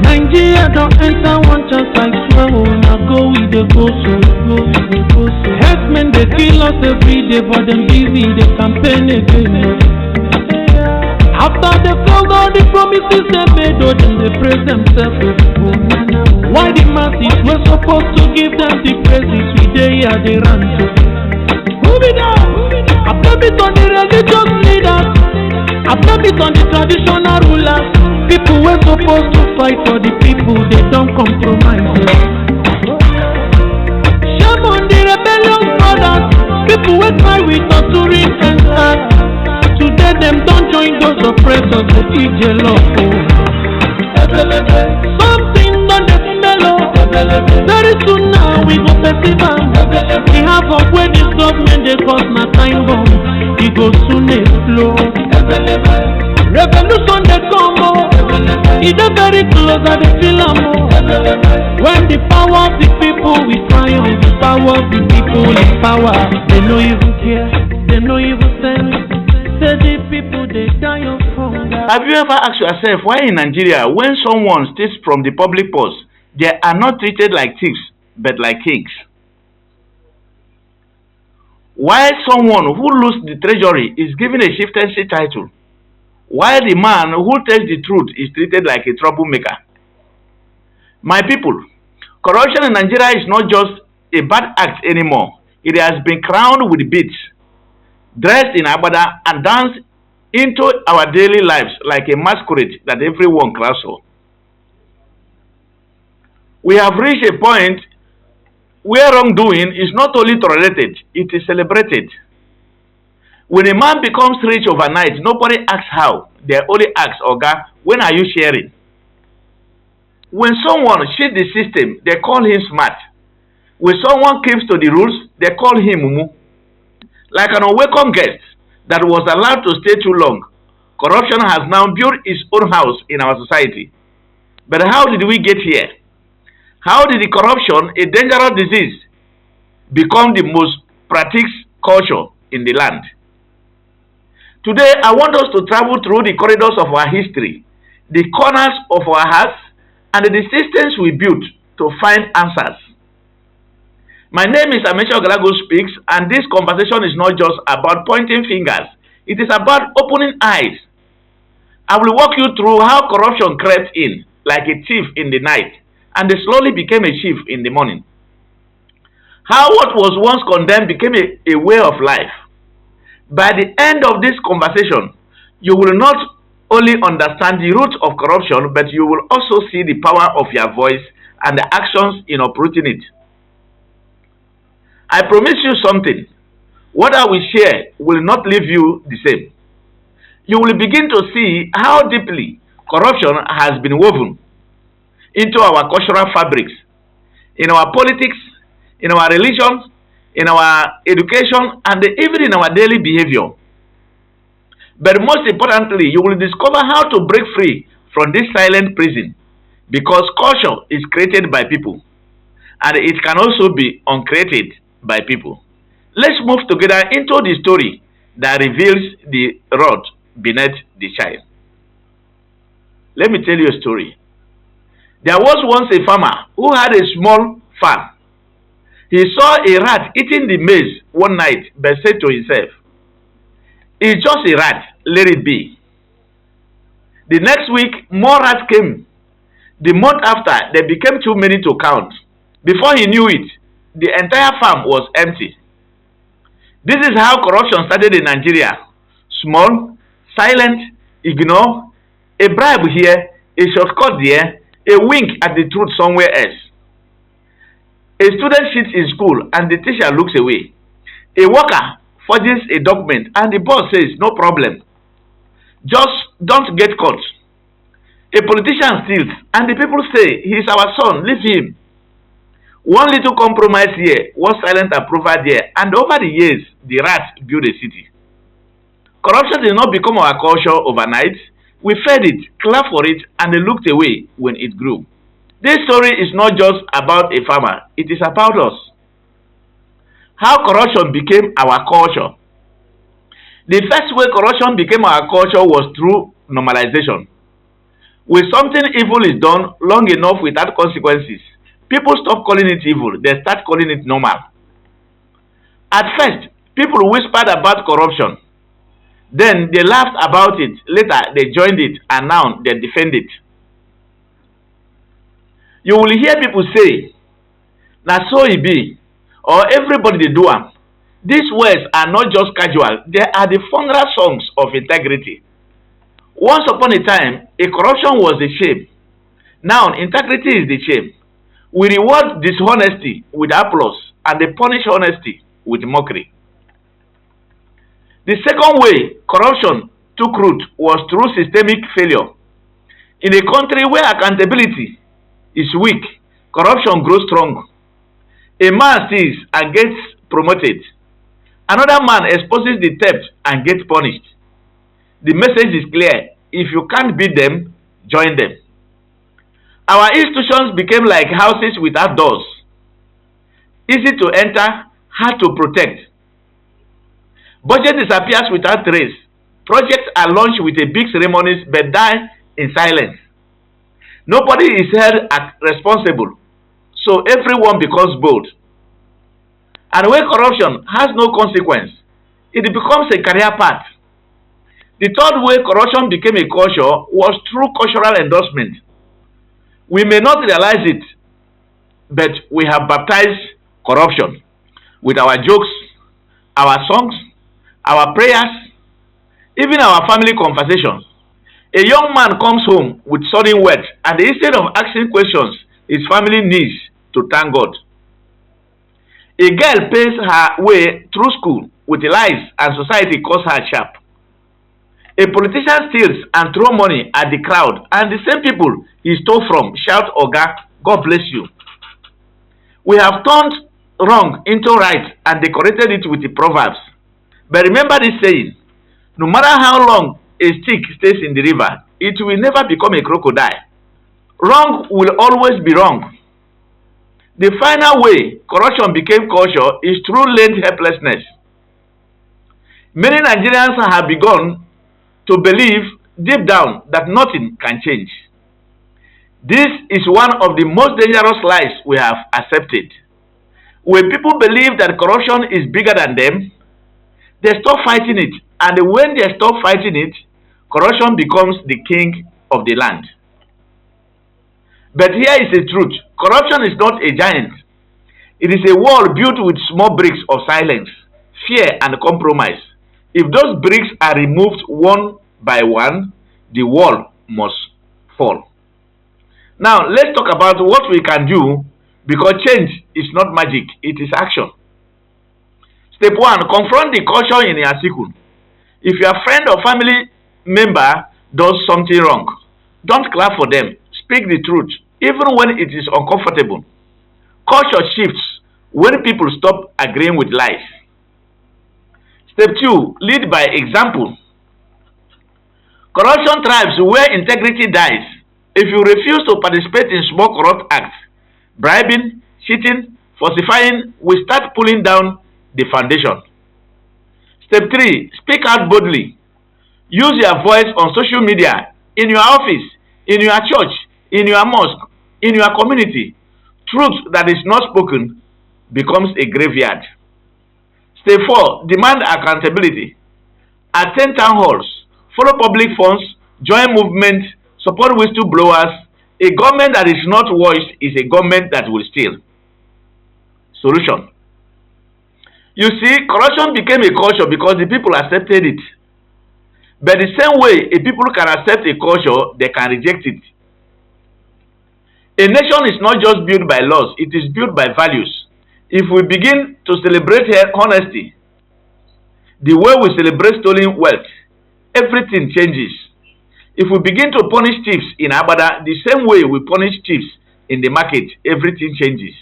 Nigeria don't enter one chance, I swear, oh, now go with the go so, go with the go so. Herdsmen, they kill us every day, but them busy, they campaign again. After they failed all the promises they made, oh, then they praise themselves. Why the masses were supposed to give them the praises, we they here, they run to. Move it on! I blame it on the religious leaders, I blame it on the traditional rulers. People were supposed to fight for the people, they don't compromise. Shame on the rebellious brothers, people were cry with torturing and hurt. Today them don't join those oppressors, they eat jello. Something done the smell. Very soon now we go festival. The half of where this government they cause my time bomb, it go soon explode. Revolution they come, it is very close at the film. When the power of the people we triumph, the power of the people is power. They no even care, they no even sense. Say the people they die of hunger. Have you ever asked yourself why in Nigeria, when someone steals from the public purse, they are not treated like thieves, but like kings? Why someone who loses the treasury is given a chieftaincy title, while the man who tells the truth is treated like a troublemaker? My people, corruption in Nigeria is not just a bad act anymore. It has been crowned with beads, dressed in agbada, and danced into our daily lives like a masquerade that everyone cries for. We have reached a point where wrongdoing is not only tolerated, it is celebrated. When a man becomes rich overnight, nobody asks how. They only ask, Oga, when are you sharing? When someone cheats the system, they call him smart. When someone keeps to the rules, they call him mumu. Like an unwelcome guest that was allowed to stay too long, corruption has now built its own house in our society. But how did we get here? How did the corruption, a dangerous disease, become the most practiced culture in the land? Today, I want us to travel through the corridors of our history, the corners of our hearts, and the systems we built to find answers. My name is Amechi Ogalago Speaks, and this conversation is not just about pointing fingers. It is about opening eyes. I will walk you through how corruption crept in like a thief in the night, and they slowly became a chief in the morning. How what was once condemned became a way of life. By the end of this conversation, you will not only understand the root of corruption, but you will also see the power of your voice and the actions in uprooting it. I promise you something. What I will share will not leave you the same. You will begin to see how deeply corruption has been woven into our cultural fabrics, in our politics, in our religion, in our education, and even in our daily behavior. But most importantly, you will discover how to break free from this silent prison, because culture is created by people, and it can also be uncreated by people. Let's move together into the story that reveals the rod beneath the child. Let me tell you a story. There was once a farmer who had a small farm. He saw a rat eating the maize one night, but said to himself, "It's just a rat, let it be." The next week, more rats came. The month after, they became too many to count. Before he knew it, the entire farm was empty. This is how corruption started in Nigeria. Small, silent, ignore, a bribe here, a shortcut there, a wink at the truth somewhere else. A student sits in school and the teacher looks away. A worker forges a document and the boss says, "No problem. Just don't get caught." A politician steals and the people say, "He's our son, leave him." One little compromise here, one silent approval there, and over the years, the rats built a city. Corruption did not become our culture overnight. We fed it, clapped for it, and they looked away when it grew. This story is not just about a farmer, it is about us. How corruption became our culture. The first way corruption became our culture was through normalization. When something evil is done long enough without consequences, people stop calling it evil, they start calling it normal. At first, people whispered about corruption. Then they laughed about it. Later, they joined it, and now they defend it. You will hear people say, "Na so e be," or "everybody dey do am." These words are not just casual, they are the funeral songs of integrity. Once upon a time, a corruption was the shame. Now, integrity is the shame. We reward dishonesty with applause and they punish honesty with mockery. The second way corruption took root was through systemic failure. In a country where accountability is weak, corruption grows strong. A man steals and gets promoted. Another man exposes the theft and gets punished. The message is clear. If you can't beat them, join them. Our institutions became like houses without doors. Easy to enter, hard to protect. Budget disappears without trace. Projects are launched with a big ceremonies but die in silence. Nobody is held responsible, so everyone becomes bold. And when corruption has no consequence, it becomes a career path. The third way corruption became a culture was through cultural endorsement. We may not realize it, but we have baptized corruption with our jokes, our songs, our prayers, even our family conversations. A young man comes home with sudden wealth, and instead of asking questions, his family kneels to thank God. A girl pays her way through school with lies, and society calls her sharp. A politician steals and throws money at the crowd, and the same people he stole from shout, "Oga, God bless you." We have turned wrong into right and decorated it with the proverbs. But remember this saying, no matter how long a stick stays in the river, it will never become a crocodile. Wrong will always be wrong. The final way corruption became culture is through learned helplessness. Many Nigerians have begun to believe deep down that nothing can change. This is one of the most dangerous lies we have accepted. When people believe that corruption is bigger than them, they stop fighting it, and when they stop fighting it, corruption becomes the king of the land. But here is the truth. Corruption is not a giant. It is a wall built with small bricks of silence, fear, and compromise. If those bricks are removed one by one, the wall must fall. Now, let's talk about what we can do, because change is not magic, it is action. Step 1, confront the culture in your circle. If your friend or family member does something wrong, don't clap for them. Speak the truth, even when it is uncomfortable. Culture shifts when people stop agreeing with lies. Step 2, lead by example. Corruption thrives where integrity dies. If you refuse to participate in small corrupt acts, bribing, cheating, falsifying, we start pulling down the foundation. Step 3, speak out boldly. Use your voice on social media, in your office, in your church, in your mosque, in your community. Truth that is not spoken becomes a graveyard. Step 4, demand accountability. Attend town halls, follow public funds, join movements, support whistleblowers. A government that is not voiced is a government that will steal. Solution. You see, corruption became a culture because the people accepted it. But the same way a people can accept a culture, they can reject it. A nation is not just built by laws, it is built by values. If we begin to celebrate honesty, the way we celebrate stolen wealth, everything changes. If we begin to punish thieves in Abada the same way we punish thieves in the market, everything changes.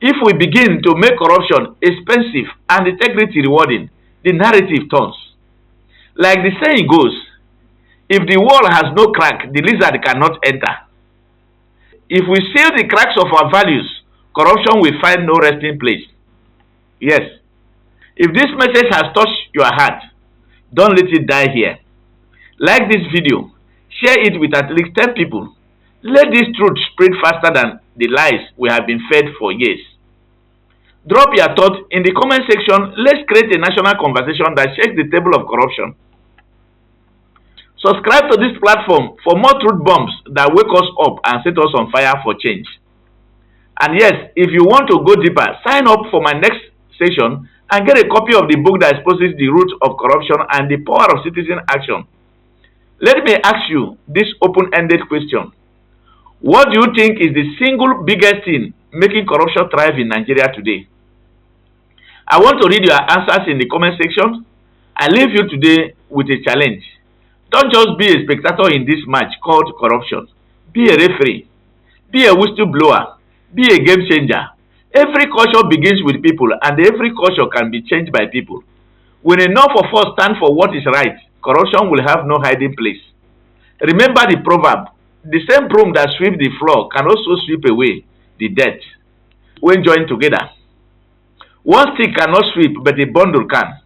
If we begin to make corruption expensive and integrity rewarding, the narrative turns. Like the saying goes, if the wall has no crack, the lizard cannot enter. If we seal the cracks of our values, corruption will find no resting place. Yes, if this message has touched your heart, don't let it die here. Like this video, Share it with at least 10 people. Let this truth spread faster than the lies we have been fed for years. Drop your thoughts in the comment section. Let's create a national conversation that shakes the table of corruption. Subscribe to this platform for more truth bombs that wake us up and set us on fire for change. And yes, if you want to go deeper, sign up for my next session and get a copy of the book that exposes the roots of corruption and the power of citizen action. Let me ask you this open-ended question. What do you think is the single biggest thing making corruption thrive in Nigeria today? I want to read your answers in the comment section. I leave you today with a challenge. Don't just be a spectator in this match called corruption. Be a referee. Be a whistleblower. Be a game changer. Every culture begins with people, and every culture can be changed by people. When enough of us stand for what is right, corruption will have no hiding place. Remember the proverb, the same broom that sweeps the floor can also sweep away the dirt when joined together. One stick cannot sweep, but a bundle can.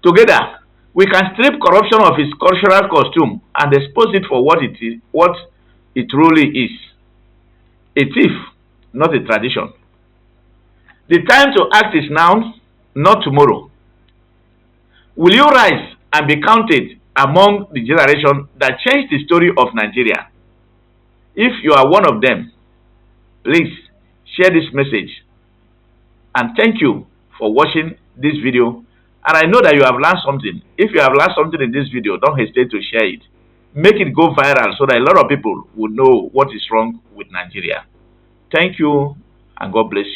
Together, we can strip corruption of its cultural costume and expose it for what it truly is. A thief, not a tradition. The time to act is now, not tomorrow. Will you rise and be counted among the generation that changed the story of Nigeria? If you are one of them, please share this message. And thank you for watching this video. And I know that you have learned something. If you have learned something in this video, don't hesitate to share it. Make it go viral so that a lot of people will know what is wrong with Nigeria. Thank you and God bless you.